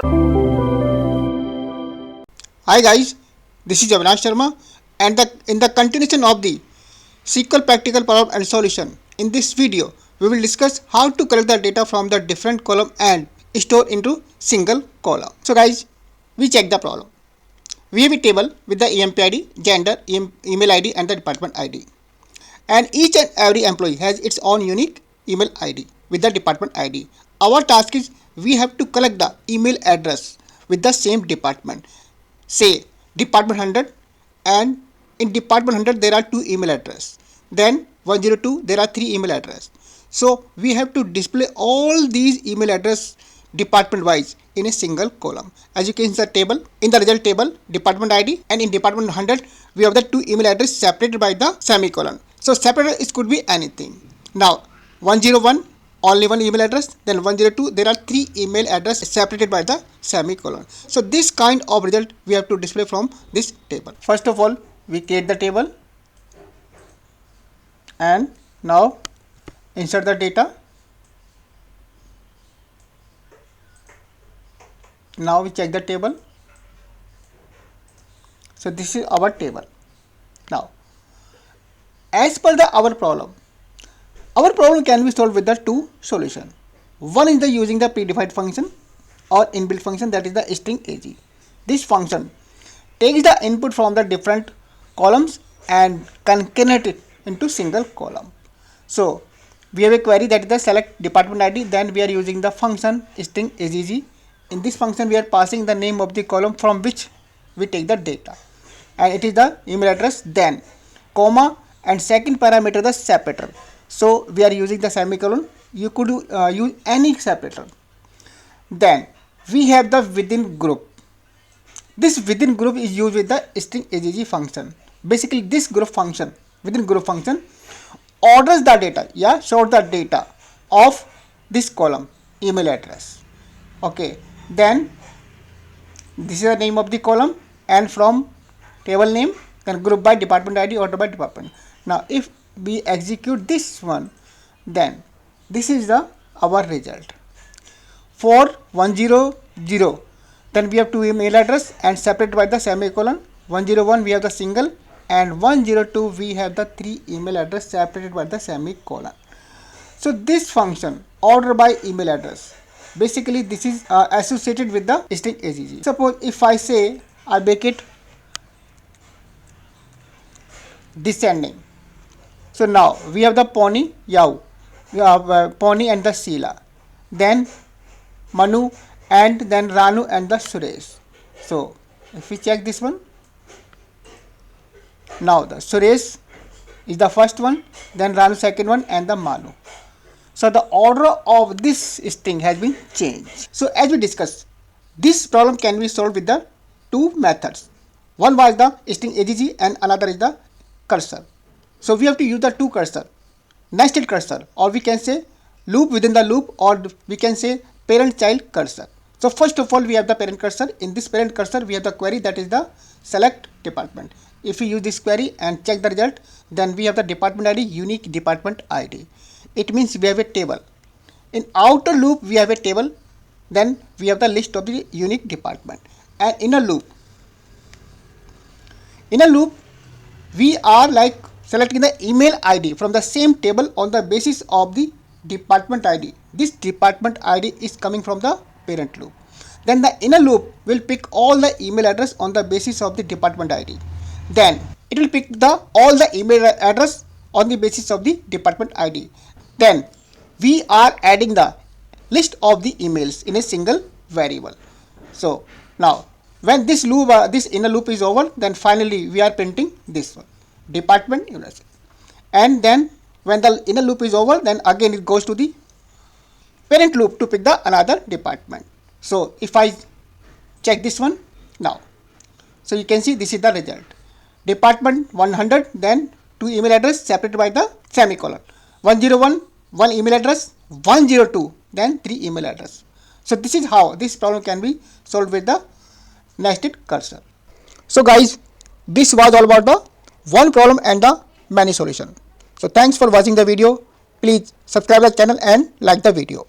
Hi guys, this is Avinash Sharma and in the continuation of the SQL practical problem and solution. In this video, we will discuss how to collect the data from the different column and store into single column. So guys, we check the problem. We have a table with the EMP ID, gender, email ID and the department ID. And each and every employee has its own unique email ID with the department ID. Our task is we have to collect the email address with the same department. Say department 100, and in department 100 there are two email address. Then 102 there are three email address. So we have to display all these email address department wise in a single column. As you can see the table, in the result table department ID, and in department 100 we have the two email address separated by the semicolon. So separated it could be anything. Now 101 only one email address, then 102 there are three email address separated by the semicolon. So this kind of result we have to display from this table. First of all, we create the table and now insert the data. Now we check the table. So this is our table. Now as per our problem can be solved with the two solution. One is the using the predefined function or inbuilt function, that is the string AG. This function takes the input from the different columns and concatenate it into single column. So we have a query that is the select department ID, then we are using the function string AGG. In this function we are passing the name of the column from which we take the data, and it is the email address, then comma, and second parameter the separator. So we are using the semicolon. You could use any separator. Then we have the within group. This within group is used with the string AGG function. Basically this group function, within group function, orders the data, shows the data of this column email address. Okay, then this is the name of the column, and from table name then group by department ID, order by department. Now if we execute this one, then this is the our result. For 100, then we have two email address and separated by the semicolon. 101 we have the single, and 102 we have the three email address separated by the semicolon. So this function order by email address, basically this is associated with the string AGG. Suppose if I say I make it descending. So now we have the Pony, Yao, we have Pony and the Sheila, then Manu, and then Ranu and the Suresh. So if we check this one, now the Suresh is the first one, then Ranu second one, and the Manu. So the order of this string has been changed. So as we discussed, this problem can be solved with the two methods. One was the string AGG and another is the cursor. So we have to use the two cursor, nested cursor, or we can say loop within the loop, or we can say parent child cursor. So first of all we have the parent cursor. In this parent cursor we have the query that is the select department. If we use this query and check the result, then we have the department ID, unique department ID. It means we have a table. In outer loop we have a table, then we have the list of the unique department, and in a loop we are like selecting the email ID from the same table on the basis of the department ID. This department ID is coming from the parent loop. Then the inner loop will pick all the email address on the basis of the department ID. Then it will pick all the email address on the basis of the department ID. Then we are adding the list of the emails in a single variable. So now when this loop, this inner loop is over, then finally we are printing this one, department, and then when the inner loop is over, then again it goes to the parent loop to pick the another department. So if I check this one now, so you can see this is the result. Department 100, then two email address separated by the semicolon. 101 one email address, 102 then three email address. So this is how this problem can be solved with the nested cursor. So guys, this was all about the one problem and the many solution. So thanks for watching the video. Please subscribe the channel and like the video.